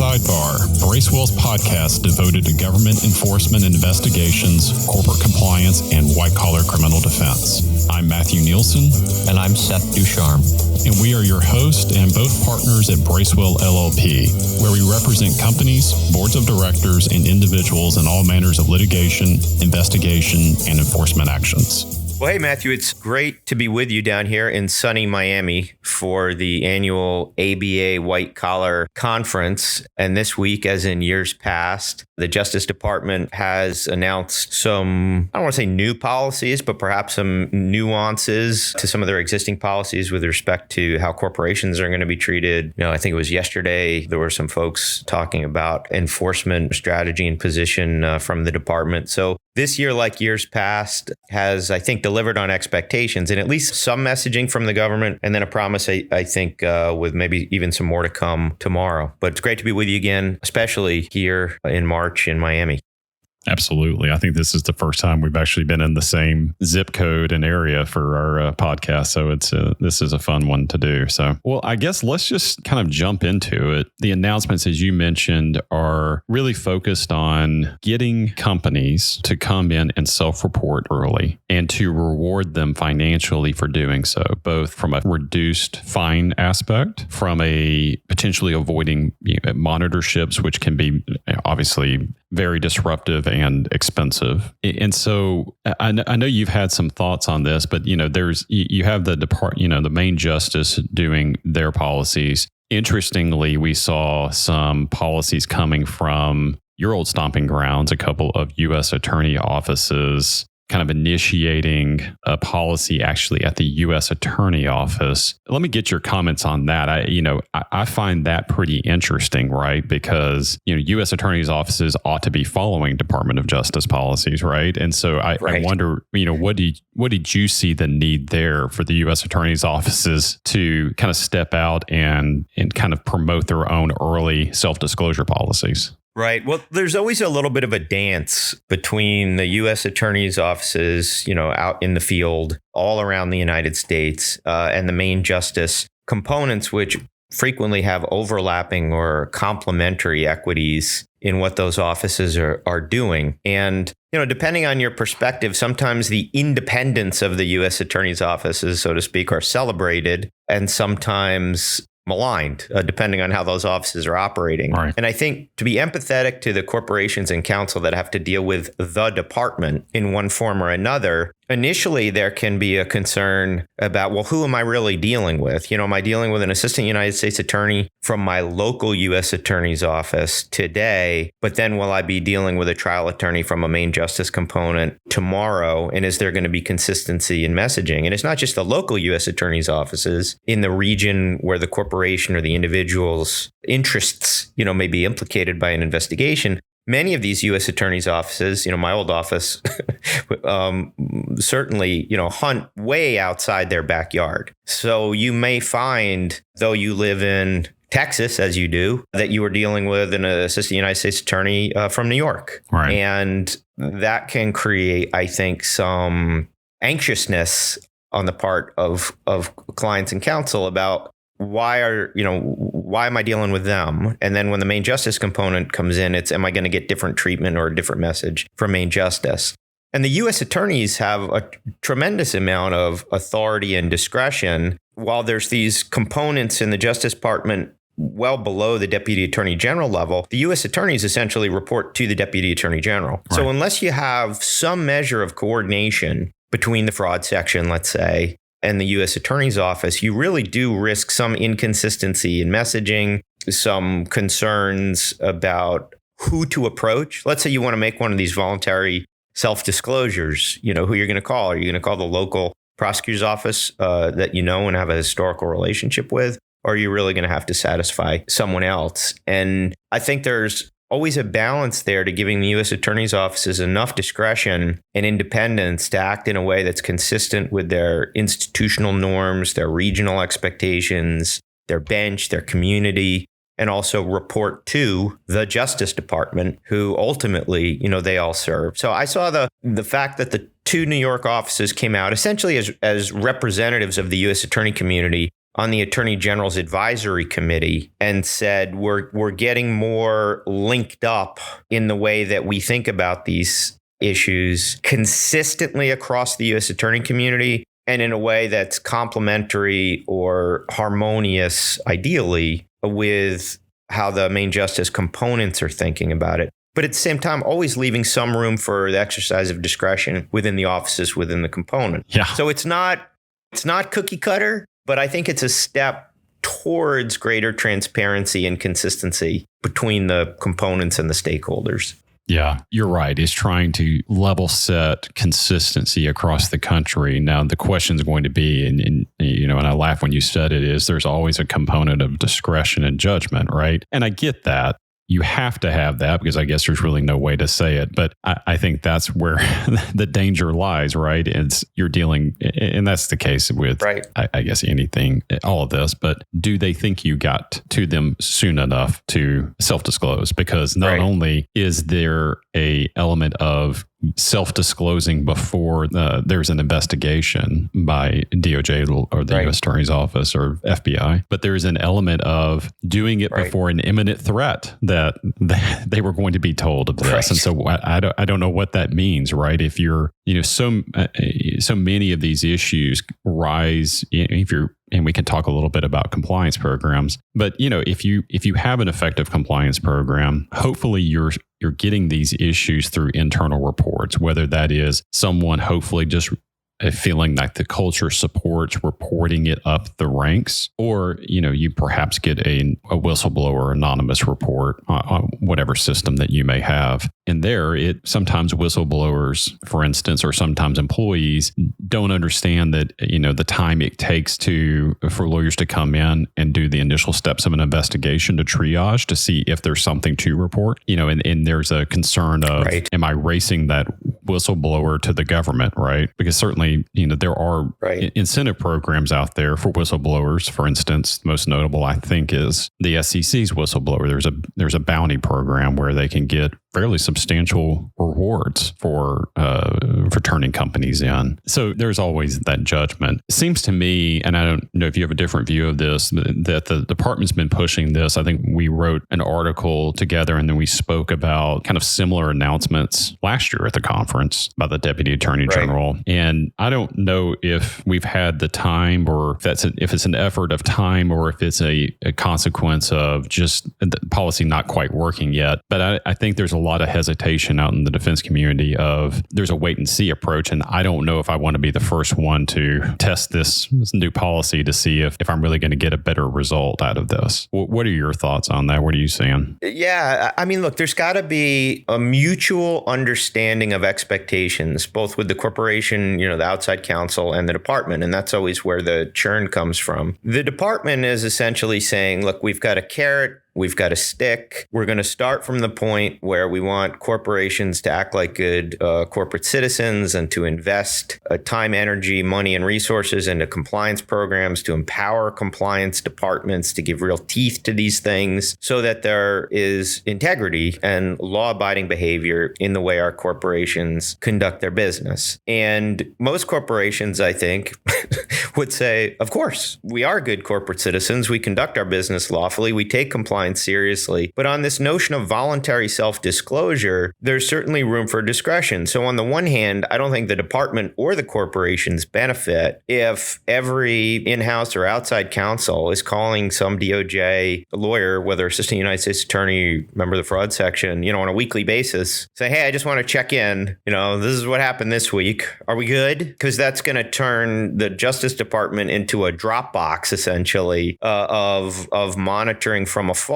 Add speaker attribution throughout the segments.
Speaker 1: Sidebar, Bracewell's podcast devoted to government enforcement investigations, corporate compliance, and white-collar criminal defense. I'm Matthew Nielsen.
Speaker 2: And I'm Seth DuCharme.
Speaker 1: And we are your host and both partners at Bracewell LLP, where we represent companies, boards of directors, and individuals in all manners of litigation, investigation, and enforcement actions.
Speaker 2: Well, hey, Matthew, it's great to be with you down here in sunny Miami for the annual ABA White Collar Conference. And this week, as in years past, the Justice Department has announced some, I don't want to say new policies, but perhaps some nuances to some of their existing policies with respect to how corporations are going to be treated. I think it was yesterday, there were some folks talking about enforcement strategy and position from the department. So this year, like years past, has, I think, delivered on expectations and at least some messaging from the government, and then a promise, I think, with maybe even some more to come tomorrow. But it's great to be with you again, especially here in March in Miami.
Speaker 1: Absolutely. I think this is the first time we've actually been in the same zip code and area for our podcast. So this is a fun one to do. So, well, I guess let's just kind of jump into it. The announcements, as you mentioned, are really focused on getting companies to come in and self-report early and to reward them financially for doing so, both from a reduced fine aspect, from a potentially avoiding monitorships, which can be obviously very disruptive and expensive. And so I know you've had some thoughts on this, but you have the main justice doing their policies. Interestingly, we saw some policies coming from your old stomping grounds, a couple of U.S. attorney offices kind of initiating a policy actually at the U.S. Attorney Office. Let me get your comments on that. I find that pretty interesting, right? Because, U.S. Attorney's offices ought to be following Department of Justice policies, right? And so I wonder, what did you see the need there for the U.S. Attorney's offices to kind of step out and kind of promote their own early self-disclosure policies?
Speaker 2: Right. Well, there's always a little bit of a dance between the U.S. attorney's offices, out in the field all around the United States and the main justice components, which frequently have overlapping or complementary equities in what those offices are doing. And, depending on your perspective, sometimes the independence of the U.S. attorney's offices, so to speak, are celebrated and sometimes maligned, depending on how those offices are operating.
Speaker 1: Right.
Speaker 2: And I think to be empathetic to the corporations and counsel that have to deal with the department in one form or another, initially there can be a concern about, well, who am I really dealing with? Am I dealing with an assistant United States attorney from my local U.S. attorney's office today, but then will I be dealing with a trial attorney from a main justice component tomorrow? And is there going to be consistency in messaging? And it's not just the local U.S. attorney's offices in the region where the corporation or the individual's interests, may be implicated by an investigation. Many of these U.S. attorneys' offices, my old office, certainly, hunt way outside their backyard. So you may find, though you live in Texas, as you do, that you are dealing with an assistant United States attorney from New York.
Speaker 1: Right.
Speaker 2: And that can create, I think, some anxiousness on the part of clients and counsel about why am I dealing with them? And then when the main justice component comes in, it's, am I going to get different treatment or a different message from main justice? And the U.S. attorneys have a tremendous amount of authority and discretion. While there's these components in the Justice Department well below the Deputy Attorney General level, the U.S. attorneys essentially report to the Deputy Attorney General. Right. So unless you have some measure of coordination between the fraud section, let's say, and the U.S. Attorney's Office, you really do risk some inconsistency in messaging, some concerns about who to approach. Let's say you want to make one of these voluntary self-disclosures, who you're going to call. Are you going to call the local prosecutor's office that you know and have a historical relationship with? Or are you really going to have to satisfy someone else? And I think there's always a balance there to giving the U.S. Attorney's offices enough discretion and independence to act in a way that's consistent with their institutional norms, their regional expectations, their bench, their community, and also report to the Justice Department, who ultimately, they all serve. So I saw the fact that the two New York offices came out essentially as representatives of the U.S. attorney community on the Attorney General's advisory committee and said, we're getting more linked up in the way that we think about these issues consistently across the U.S. attorney community and in a way that's complementary or harmonious, ideally, with how the main justice components are thinking about it. But at the same time, always leaving some room for the exercise of discretion within the offices, within the component.
Speaker 1: Yeah.
Speaker 2: So it's not cookie cutter, but I think it's a step towards greater transparency and consistency between the components and the stakeholders.
Speaker 1: Yeah, you're right. It's trying to level set consistency across the country. Now, the question is going to be, and I laugh when you said it, is there's always a component of discretion and judgment, right? And I get that. You have to have that because I guess there's really no way to say it. But I think that's where the danger lies, right? You're dealing, and that's the case with,
Speaker 2: right.
Speaker 1: I guess, anything, all of this. But do they think you got to them soon enough to self-disclose? Because not only is there a element of self-disclosing before there's an investigation by DOJ or the U.S. Attorney's Office or FBI, but there's an element of doing it before an imminent threat that they were going to be told of this. And so I don't know what that means, right? If you're, so many of these issues rise, and we can talk a little bit about compliance programs, but if you have an effective compliance program, hopefully you're getting these issues through internal reports, whether that is someone hopefully just feeling like the culture supports reporting it up the ranks, or you perhaps get a whistleblower anonymous report on whatever system that you may have. And there, sometimes whistleblowers, for instance, or sometimes employees don't understand that the time it takes for lawyers to come in and do the initial steps of an investigation to triage to see if there's something to report. And there's a concern of, am I racing that whistleblower to the government, right? Because certainly, there are incentive programs out there for whistleblowers. For instance, most notable, I think, is the SEC's whistleblower. There's a bounty program where they can get fairly substantial rewards for turning companies in. So there's always that judgment. It seems to me, and I don't know if you have a different view of this, that the department's been pushing this. I think we wrote an article together and then we spoke about kind of similar announcements last year at the conference by the Deputy Attorney General. And I don't know if we've had the time, or if it's an effort of time, or if it's a consequence of just the policy not quite working yet. But I think there's a lot of hesitation out in the defense community of there's a wait and see approach. And I don't know if I want to be the first one to test this new policy to see if I'm really going to get a better result out of this. What are your thoughts on that? What are you saying?
Speaker 2: Yeah, I mean, look, there's got to be a mutual understanding of expectations, both with the corporation, the outside counsel, and the department. And that's always where the churn comes from. The department is essentially saying, look, we've got a carrot, we've got a stick. We're going to start from the point where we want corporations to act like good corporate citizens and to invest time, energy, money, and resources into compliance programs, to empower compliance departments to give real teeth to these things so that there is integrity and law-abiding behavior in the way our corporations conduct their business. And most corporations, I think, would say, of course, we are good corporate citizens. We conduct our business lawfully. We take compliance seriously. But on this notion of voluntary self-disclosure, there's certainly room for discretion. So on the one hand, I don't think the department or the corporations benefit if every in-house or outside counsel is calling some DOJ lawyer, whether assistant United States attorney, member of the fraud section, on a weekly basis, say, hey, I just want to check in. This is what happened this week. Are we good? Because that's going to turn the Justice Department into a Dropbox, essentially, of monitoring from afar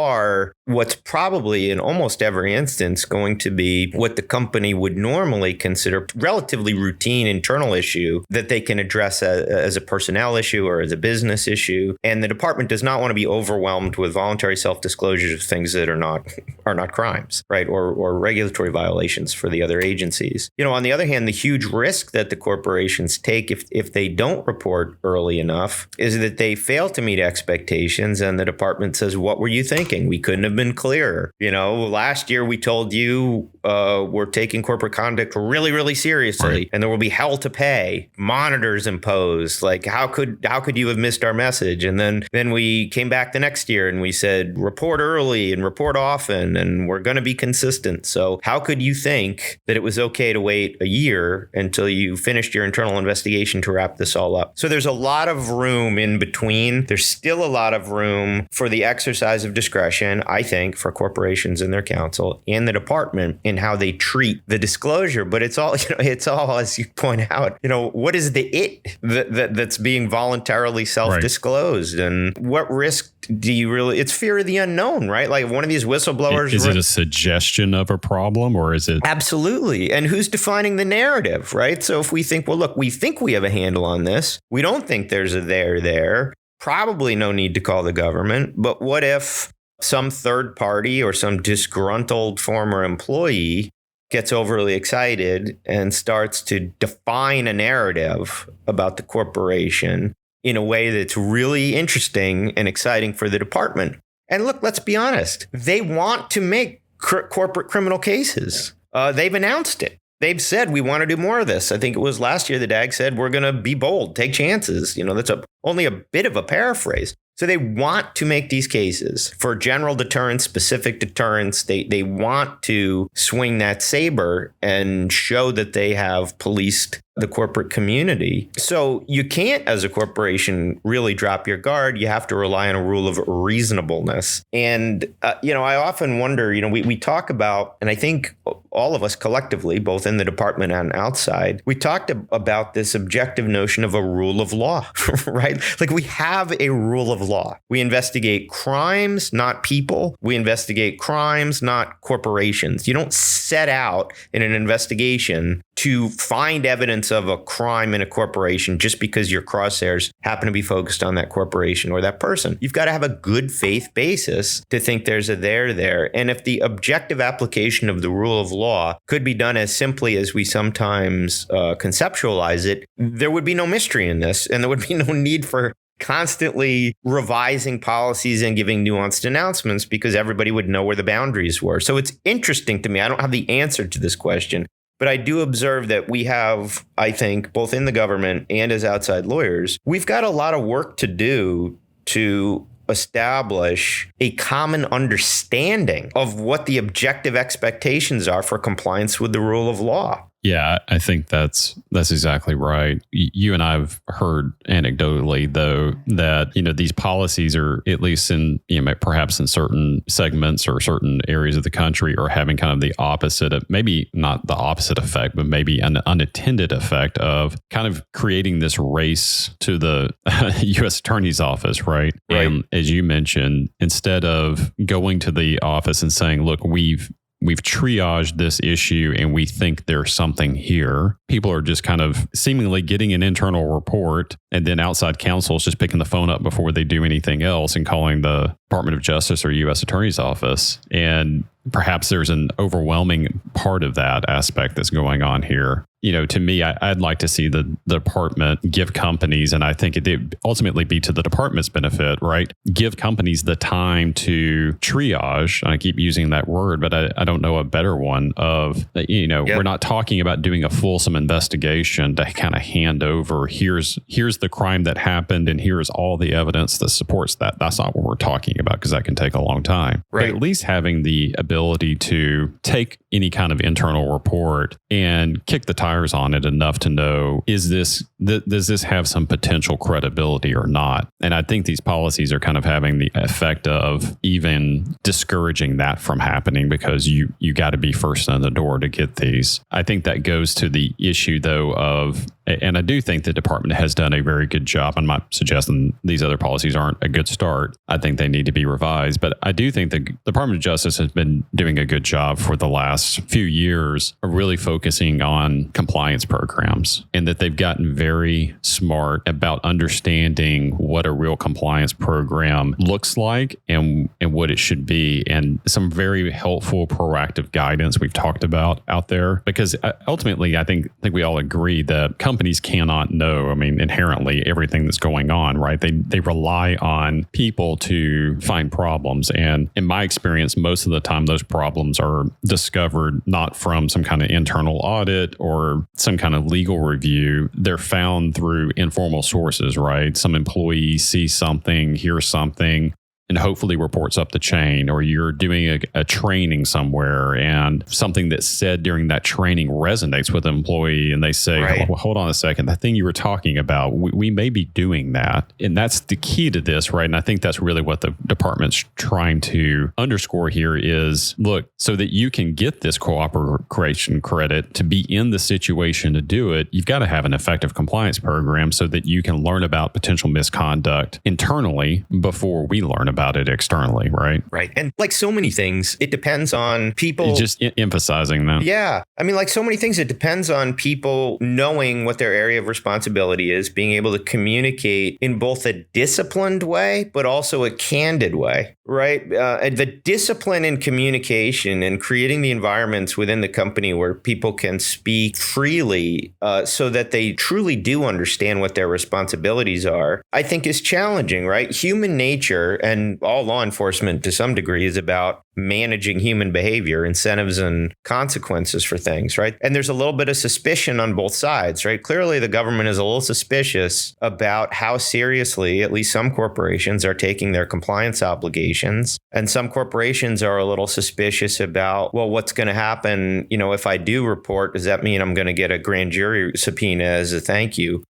Speaker 2: what's probably in almost every instance going to be what the company would normally consider relatively routine internal issue that they can address as a personnel issue or as a business issue. And the department does not want to be overwhelmed with voluntary self-disclosures of things that are not crimes, right? Or regulatory violations for the other agencies. On the other hand, the huge risk that the corporations take if they don't report early enough is that they fail to meet expectations and the department says, what were you thinking? thinking. We couldn't have been clearer. Last year we told you we're taking corporate conduct really, really seriously, right, and there will be hell to pay, monitors imposed. Like, how could you have missed our message? And then we came back the next year and we said, report early and report often, and we're going to be consistent. So how could you think that it was okay to wait a year until you finished your internal investigation to wrap this all up? So there's a lot of room in between. There's still a lot of room for the exercise of discretion, I think, for corporations and their counsel and the department in how they treat the disclosure. But it's all, as you point out, what is the that's being voluntarily self-disclosed, right, and what risk do you really? It's fear of the unknown, right? Like one of these whistleblowers.
Speaker 1: Is it a suggestion of a problem, or is it?
Speaker 2: Absolutely. And who's defining the narrative, right? So if we think, well, look, we think we have a handle on this. We don't think there's a there. Probably no need to call the government. But what if some third party or some disgruntled former employee gets overly excited and starts to define a narrative about the corporation in a way that's really interesting and exciting for the department? And look, let's be honest. They want to make corporate criminal cases. They've announced it. They've said, we want to do more of this. I think it was last year the DAG said, we're going to be bold, take chances. That's only a bit of a paraphrase. So they want to make these cases for general deterrence, specific deterrence. They want to swing that saber and show that they have policed the corporate community. So you can't, as a corporation, really drop your guard. You have to rely on a rule of reasonableness. And, I often wonder, we talk about, and I think all of us collectively, both in the department and outside, we talked about this objective notion of a rule of law, right? Like we have a rule of law. We investigate crimes, not people. We investigate crimes, not corporations. You don't set out in an investigation to find evidence of a crime in a corporation just because your crosshairs happen to be focused on that corporation or that person. You've got to have a good faith basis to think there's a there. And if the objective application of the rule of law could be done as simply as we sometimes conceptualize it, there would be no mystery in this, and there would be no need for constantly revising policies and giving nuanced announcements, because everybody would know where the boundaries were. So it's interesting to me. I don't have the answer to this question, but I do observe that we have, I think, both in the government and as outside lawyers, we've got a lot of work to do to establish a common understanding of what the objective expectations are for compliance with the rule of law.
Speaker 1: Yeah, I think that's exactly right. You and I have heard anecdotally, though, that these policies are, at least in perhaps in certain segments or certain areas of the country, are having kind of the opposite of, maybe not the opposite effect, but maybe an unintended effect of kind of creating this race to the U.S. Attorney's Office, right? And as you mentioned, instead of going to the office and saying, look, we've triaged this issue and we think there's something here, people are just kind of seemingly getting an internal report, and then outside counsel is just picking the phone up before they do anything else and calling the Department of Justice or U.S. Attorney's Office. And perhaps there's an overwhelming part of that aspect that's going on here. To me, I'd like to see the department give companies, and I think it'd ultimately be to the department's benefit, right? Give companies the time to triage. And I keep using that word, but I don't know a better one of, We're not talking about doing a fulsome investigation to kind of hand over, here's the crime that happened and here's all the evidence that supports that. That's not what we're talking about, because that can take a long time. Right. But at least having the ability to take any kind of internal report and kick the tires on it enough to know, does this have some potential credibility or not? And I think these policies are kind of having the effect of even discouraging that from happening, because you got to be first in the door to get these. I think that goes to the issue, though, of, and I do think the department has done a very good job. I'm not suggesting these other policies aren't a good start. I think they need to be revised, but I do think the Department of Justice has been doing a good job for the last few years of really focusing on compliance programs, and that they've gotten very smart about understanding what a real compliance program looks like and what it should be, and some very helpful proactive guidance we've talked about out there. Because ultimately, I think we all agree that companies cannot know, inherently everything that's going on, right? They rely on people to find problems. And in my experience, most of the time, those problems are discovered not from some kind of internal audit or some kind of legal review. They're found through informal sources, right? Some employee sees something, hears something, and hopefully reports up the chain, or you're doing a training somewhere and something that's said during that training resonates with an employee and they say,
Speaker 2: right.
Speaker 1: hold on a second, that thing you were talking about, we may be doing that. And that's the key to this, right? And I think that's really what the department's trying to underscore here is, look, so that you can get this cooperation credit to be in the situation to do it, you've got to have an effective compliance program so that you can learn about potential misconduct internally before we learn about it externally, right?
Speaker 2: Right. And like so many things, it depends on people.
Speaker 1: Just emphasizing that.
Speaker 2: Yeah. Like so many things, it depends on people knowing what their area of responsibility is, being able to communicate in both a disciplined way, but also a candid way, right? And the discipline in communication and creating the environments within the company where people can speak freely so that they truly do understand what their responsibilities are, I think is challenging, right? Human nature and all law enforcement to some degree is about managing human behavior, incentives and consequences for things, right? And there's a little bit of suspicion on both sides, right? Clearly, the government is a little suspicious about how seriously at least some corporations are taking their compliance obligations. And some corporations are a little suspicious about, well, what's going to happen, if I do report, does that mean I'm going to get a grand jury subpoena as a thank you,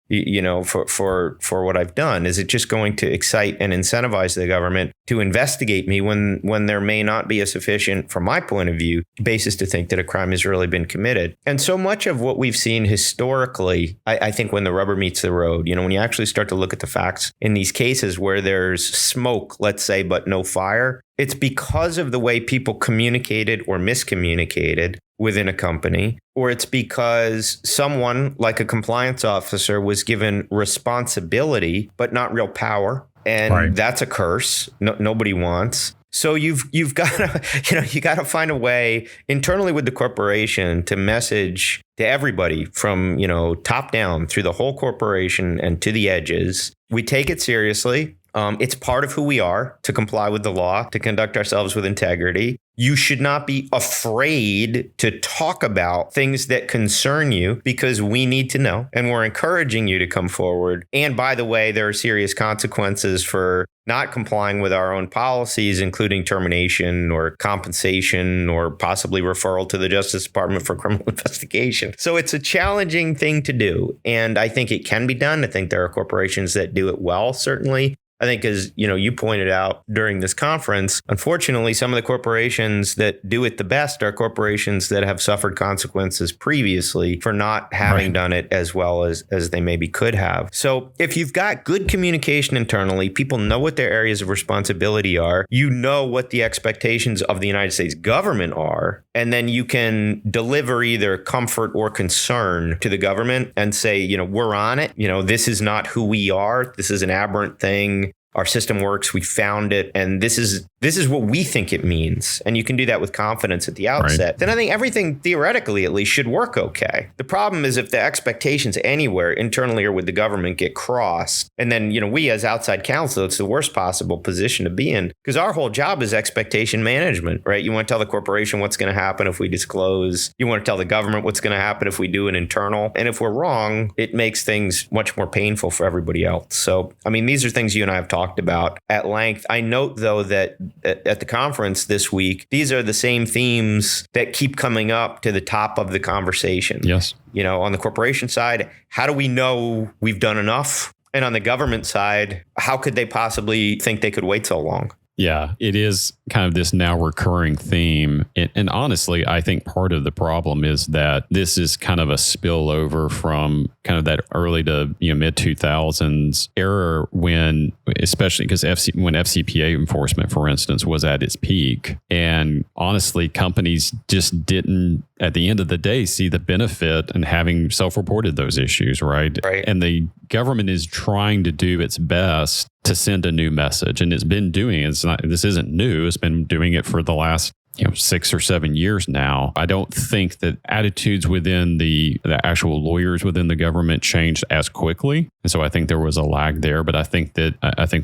Speaker 2: for what I've done? Is it just going to excite and incentivize the government to investigate me when there may not be a sufficient, from my point of view, basis to think that a crime has really been committed? And so much of what we've seen historically, I think when the rubber meets the road, when you actually start to look at the facts in these cases where there's smoke, let's say, but no fire, it's because of the way people communicated or miscommunicated within a company, or it's because someone like a compliance officer was given responsibility, but not real power. And
Speaker 1: right.
Speaker 2: That's a curse nobody wants. So you've got to, you got to find a way internally with the corporation to message to everybody from, top down through the whole corporation and to the edges. We take it seriously. It's part of who we are to comply with the law, to conduct ourselves with integrity. You should not be afraid to talk about things that concern you because we need to know, and we're encouraging you to come forward. And by the way, there are serious consequences for not complying with our own policies, including termination or compensation or possibly referral to the Justice Department for criminal investigation. So it's a challenging thing to do. And I think it can be done. I think there are corporations that do it well, certainly. I think, as you pointed out during this conference, unfortunately, some of the corporations that do it the best are corporations that have suffered consequences previously for not having done it as well as they maybe could have. So if you've got good communication internally, people know what their areas of responsibility are, you know what the expectations of the United States government are, and then you can deliver either comfort or concern to the government and say, we're on it. This is not who we are. This is an aberrant thing. Our system works. We found it. And this is what we think it means. And you can do that with confidence at the outset. Right. Then I think everything theoretically, at least, should work okay. The problem is if the expectations anywhere internally or with the government get crossed, and then, we as outside counsel, it's the worst possible position to be in, because our whole job is expectation management, right? You want to tell the corporation what's going to happen if we disclose. You want to tell the government what's going to happen if we do an internal. And if we're wrong, it makes things much more painful for everybody else. So, these are things you and I have talked about at length. I note, though, that at the conference this week, these are the same themes that keep coming up to the top of the conversation.
Speaker 1: Yes.
Speaker 2: On the corporation side, how do we know we've done enough? And on the government side, how could they possibly think they could wait so long?
Speaker 1: Yeah, it is kind of this now recurring theme. And honestly, I think part of the problem is that this is kind of a spillover from kind of that early to mid 2000s era when, especially because when FCPA enforcement, for instance, was at its peak. And honestly, companies just didn't at the end of the day see the benefit in having self-reported those issues, right? And the government is trying to do its best to send a new message, and it's been doing it. This isn't new. It's been doing it for the last 6 or 7 years now. I don't think that attitudes within the actual lawyers within the government changed as quickly. And so I think there was a lag there. But I think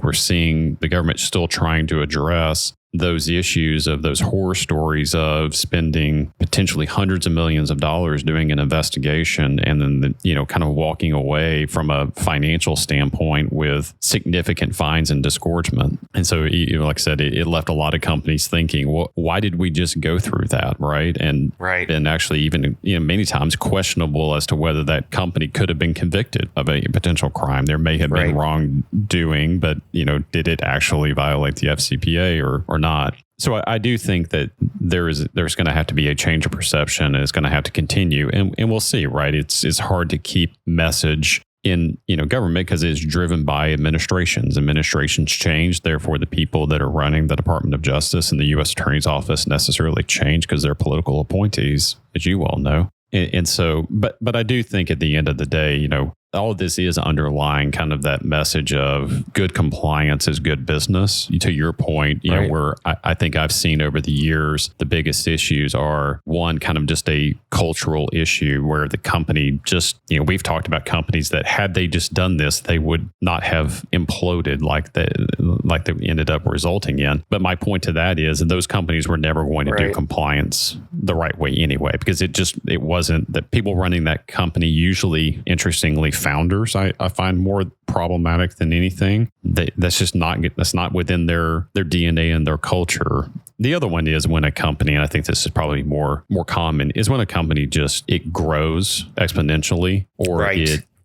Speaker 1: we're seeing the government still trying to address those issues of those horror stories of spending potentially hundreds of millions of dollars doing an investigation and then, kind of walking away from a financial standpoint with significant fines and disgorgement. And so, like I said, it left a lot of companies thinking, well, why did we just go through that? Right. And actually even, many times questionable as to whether that company could have been convicted of a potential crime. There may have been wrongdoing, but, did it actually violate the FCPA or not? So I do think that there's going to have to be a change of perception, and it's going to have to continue, and we'll see, right? It's hard to keep message in government because it's driven by administrations. Administrations change, therefore the people that are running the Department of Justice and the U.S. Attorney's Office necessarily change because they're political appointees, as you all know. And so, but I do think at the end of the day, all of this is underlying kind of that message of good compliance is good business. To your point, where I think I've seen over the years, the biggest issues are one, kind of just a cultural issue where the company just, we've talked about companies that had they just done this, they would not have imploded like they ended up resulting in. But my point to that is that those companies were never going to do compliance the right way anyway, because it wasn't that people running that company, usually, interestingly, founders, I find more problematic than anything. That's not within their DNA and their culture. The other one is when a company, and I think this is probably more common, is when a company it grows exponentially or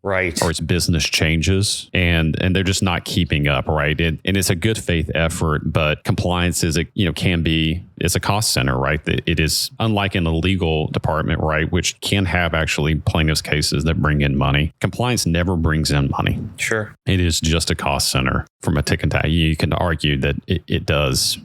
Speaker 1: or its business changes and they're just not keeping up, right? And it's a good faith effort, but compliance is it's a cost center, right? It is unlike in a legal department, right? Which can have actually plaintiffs' cases that bring in money. Compliance never brings in money.
Speaker 2: Sure.
Speaker 1: It is just a cost center from a tick and tie. You can argue that it does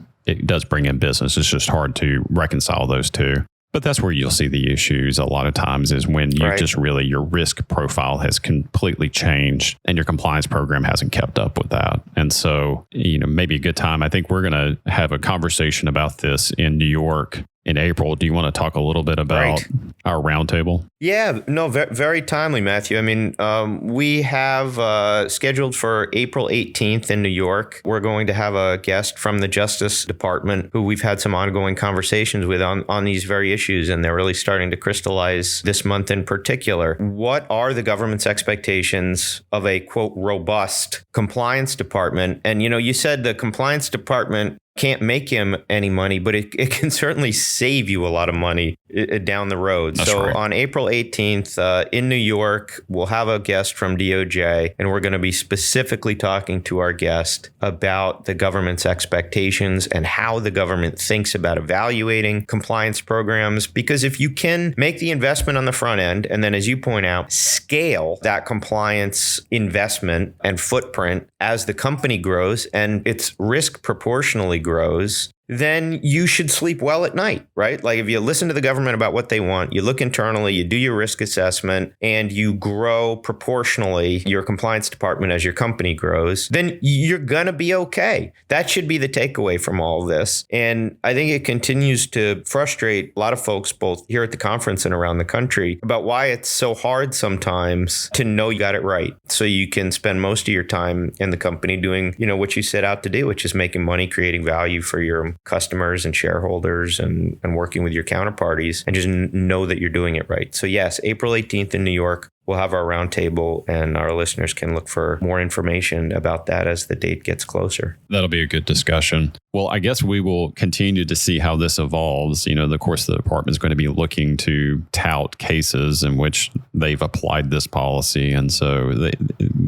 Speaker 1: bring in business. It's just hard to reconcile those two. But that's where you'll see the issues a lot of times is when you just really, your risk profile has completely changed and your compliance program hasn't kept up with that. And so, maybe a good time. I think we're going to have a conversation about this in New York in April. Do you want to talk a little bit about our roundtable?
Speaker 2: Yeah, no, very timely, Matthew. I mean, we have scheduled for April 18th in New York. We're going to have a guest from the Justice Department who we've had some ongoing conversations with on these very issues, and they're really starting to crystallize this month in particular. What are the government's expectations of a, quote, robust compliance department? And, you said the compliance department can't make him any money, but it can certainly save you a lot of money down the road. That's so on April 18th in New York, we'll have a guest from DOJ, and we're going to be specifically talking to our guest about the government's expectations and how the government thinks about evaluating compliance programs. Because if you can make the investment on the front end, and then, as you point out, scale that compliance investment and footprint as the company grows and its risk proportionally grows, then you should sleep well at night, right? Like if you listen to the government about what they want, you look internally, you do your risk assessment, and you grow proportionally your compliance department as your company grows, then you're going to be okay. That should be the takeaway from all of this. And I think it continues to frustrate a lot of folks, both here at the conference and around the country, about why it's so hard sometimes to know you got it right. So you can spend most of your time in the company doing, what you set out to do, which is making money, creating value for your customers and shareholders and working with your counterparties, and just know that you're doing it right. So yes, April 18th in New York, we'll have our roundtable, and our listeners can look for more information about that as the date gets closer.
Speaker 1: That'll be a good discussion. Well, I guess we will continue to see how this evolves. Of course, the department is going to be looking to tout cases in which they've applied this policy. And so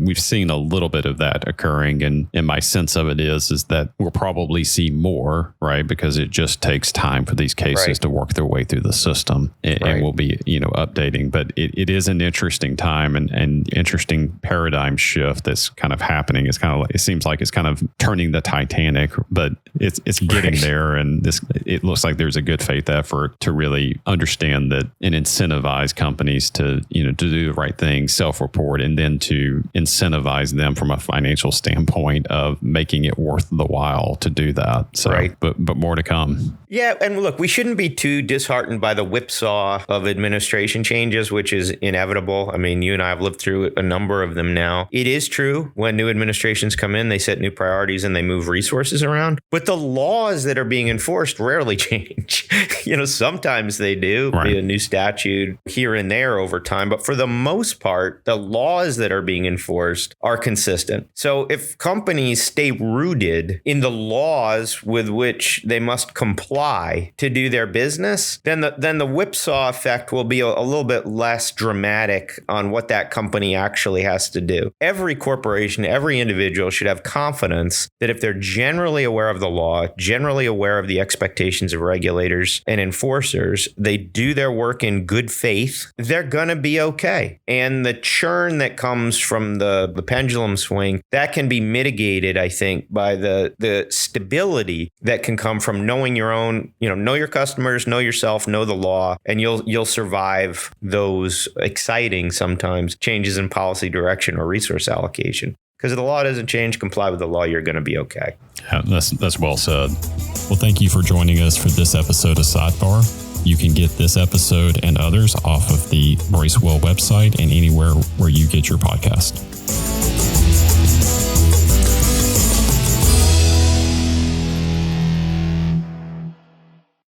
Speaker 1: we've seen a little bit of that occurring. And my sense of it is that we'll probably see more, right? Because it just takes time for these cases to work their way through the system. And we'll be, updating. But it is an interesting interesting time and interesting paradigm shift that's kind of happening. It's kind of like, it seems like it's kind of turning the Titanic, but it's getting there. And it looks like there's a good faith effort to really understand that and incentivize companies to do the right thing, self-report, and then to incentivize them from a financial standpoint of making it worth the while to do that. So,
Speaker 2: right.
Speaker 1: but more to come.
Speaker 2: Yeah. And look, we shouldn't be too disheartened by the whipsaw of administration changes, which is inevitable. I mean, you and I have lived through a number of them now. It is true when new administrations come in, they set new priorities and they move resources around. But the laws that are being enforced rarely change. Sometimes they do,
Speaker 1: right.
Speaker 2: Be a new statute here and there over time. But for the most part, the laws that are being enforced are consistent. So if companies stay rooted in the laws with which they must comply to do their business, then the whipsaw effect will be a little bit less dramatic on what that company actually has to do. Every corporation, every individual should have confidence that if they're generally aware of the law, generally aware of the expectations of regulators and enforcers, they do their work in good faith, they're going to be okay. And the churn that comes from the pendulum swing, that can be mitigated, I think, by the stability that can come from knowing your own, know your customers, know yourself, know the law, and you'll survive those exciting, sometimes, changes in policy direction or resource allocation. Because if the law doesn't change, comply with the law, you're going to be okay.
Speaker 1: Yeah, that's well said. Well, thank you for joining us for this episode of Sidebar. You can get this episode and others off of the Bracewell website and anywhere where you get your podcast.